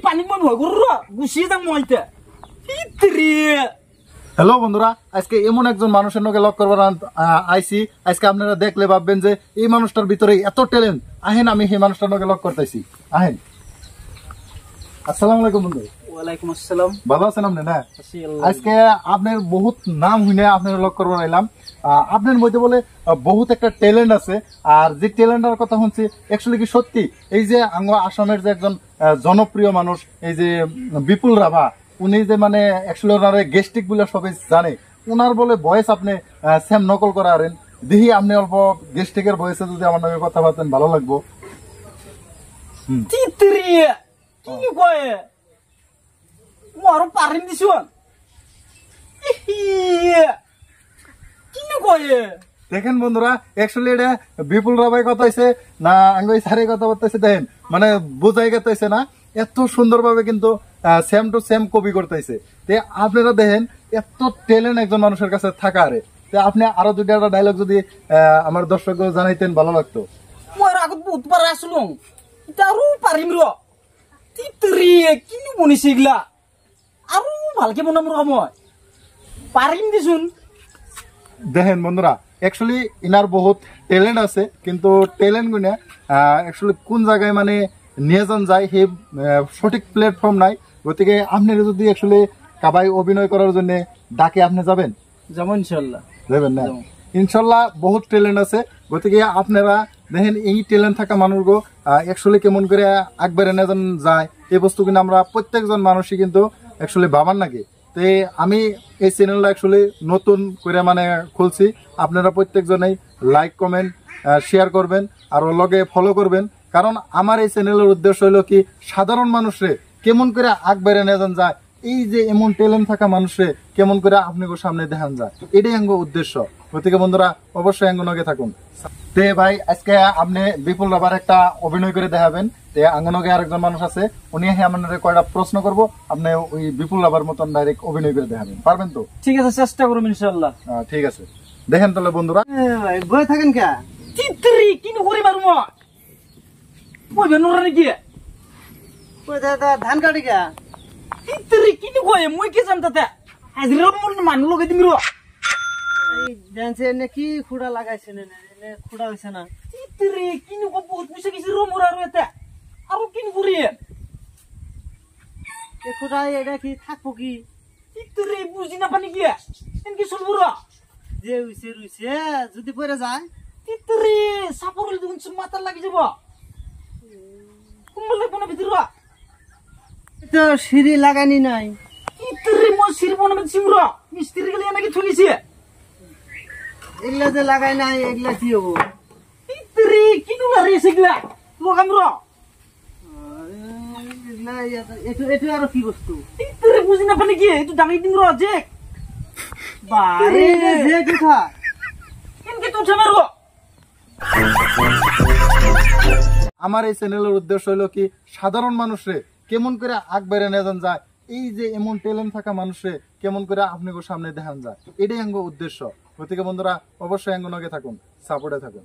পানি মন হয় গরু গুছিয়ে যাম মইতে হ্যালো বন্ধুরা, আজকে এমন একজন মানুষের নকে লক করবার আইসি। আজকে আপনারা দেখলে ভাববেন যে এই মানুষটার ভিতরে এত ট্যালেন্ট। আহেন আমি সেই মানুষটার নকে লক করতেছি। আহেন। আসসালামু আলাইকুম বন্ধু। ওয়ালাইকুম আসসালাম। ভালো আছেন আপনি? না, আজকে আপনার বহুত নাম শুনে আপনার লক করবার আইলাম। আপনার মধ্যে বলে বহুত একটা ট্যালেন্ট আছে, আর যে ট্যালেন্টের কথা শুনছি অ্যাকচুয়ালি কি সত্যি? এই যে আসামের যে একজন জনপ্রিয় মানুষ, এই যে বিপুল রাভা, উনি যে মানে অ্যাকচুয়ালি ওনার গেস্টিক গুলো সবাই জানে, ওনার বলে ভয়েস আপনি সেম নকল করারেন। দেখি আপনি অল্প গেস্টিকের ভয়েসে যদি আমার নামে কথা বলতেন ভালো লাগবো। কি কয় মোর পারিম দিছুন কি কয়। দেখেন বন্ধুরা, অ্যাকচুয়ালি এটা বিপুল রাভাই কথা হয়েছে না আঙ্গুই সারে কথা বলতেছে, দেখেন মানে বোঝাই গেছে না, এত সুন্দরভাবে কিন্তু সেম টু সেম কপি করতেছে। আপনারা দেখেন এত ট্যালেন্ট একজন মানুষের কাছে থাকা আরে। আপনি আরো দুইটা একটা ডায়লগ যদি আমার দর্শক জানাইতেন ভালো লাগতো। মোর আগত বহুত পারা আসলুম, এটা আরো পারিম র তিতরি কিনু বনিছে এগুলা আরো ভালকে বনাম র মই পারিম দিছুন। দেখেন বন্ধুরা, অ্যাকচুয়ালি ইনার বহুত ট্যালেন্ট আছে, কিন্তু ট্যালেন্ট গুলো অ্যাকচুয়ালি কোন জায়গায় মানে নিয়ে যান যায় সেই সঠিক প্ল্যাটফর্ম নাই। গতিকে আপনি যদি অ্যাকচুয়ালি কাবাই অভিনয় করার জন্য ডাকে আপনি যাবেন? যেমন ইনশাল্লাহ যাবেন না? ইনশাল্লাহ বহুত ট্যালেন্ট আছে। গতিকে আপনারা দেখেন এই ট্যালেন্ট থাকা মানুষগুলো অ্যাকচুয়ালি কেমন করে একবারে নিয়ে যান যায়, এই বস্তু কিন্তু আমরা প্রত্যেকজন মানুষই কিন্তু অ্যাকচুয়ালি ভাবার নাকি। তো আমি এই চ্যানেলটা অ্যাকচুয়ালি নতুন করে মানে খুলছি। আপনারা প্রত্যেকজনেই লাইক কমেন্ট শেয়ার করবেন আর লগে ফলো করবেন, কারণ আমার এই চ্যানেলের উদ্দেশ্য হলো কি সাধারণ মানুষরে কেমন করে আগ বেড়ে নিয়ে যান যায়, এই যে এমন ট্যালেন্ট থাকা মানুষে কেমন করে আপনি সামনে দেখান যায়, এটাই আঙ্গ উদ্দেশ্য। গতিকে বন্ধুরা অবশ্যই আঙ্গ নগে থাকুন। তে ভাই আজকে আপনি বিপুল রাভার একটা অভিনয় করে দেখাবেন। তে আঙ্গনগে আরেকজন মানুষ আছে, উনি আপনার কয়টা প্রশ্ন করবো, আপনি ওই বিপুল রাভার মতন ডাইরেক্ট অভিনয় করে দেখাবেন, পারবেন তো? ঠিক আছে, চেষ্টা করুন ইনশাল্লাহ। ঠিক আছে, দেখেন তাহলে বন্ধুরা। বই থাকেন কে তিতরি কিনু করি মারু মই বইবে নরা নাকি কই দাদা ধান কাটি কে তিতরি কিনু কয় মই কি জান তাতে হাজিরা মন মানু লগে দিমি র এই ডান্সে নে কি খুড়া লাগাইছে নে নে খুড়া হইছে না তিতরি কিনু কো বহুত পয়সা কিছি র মোরা র এতে আর কিনু করি এ খুড়া এটা কি থাকবো কি তিতরি বুঝি না পানি কি এন কি শুনবো র যে হইছে রইছে যদি পড়ে যায় তিতরি সাপরল দুন মাথা লাগি যাব কুমলে কোন ভিতর তো সিঁড়ি লাগানি নাই তিতরি মো সিঁড়ি বনবে চিমর মিস্ত্রি গলি নাকি থুলিছে এগুলা যে লাগাই নাই এগুলা কি হবো তিতরি কিনু লারি সেগুলা লগাম র এগুলা এটো আর কি বস্তু তিতরি বুঝি না পানি কি একটু দামি দিম র যে বারে যে কথা ইনকে তো মারো। আমার এই চ্যানেলের উদ্দেশ্য হলো কি সাধারণ মানুষরে কেমন করে আগ বেড়ে নিয়ে যান যায়, এই যে এমন ট্যালেন্ট থাকা মানুষরে কেমন করে আপনাকে সামনে দেখান যায়, এটাই আঙ্গ উদ্দেশ্য। গতিকে বন্ধুরা অবশ্যই আঙ্গ নগে থাকুন, সাপোর্টে থাকুন।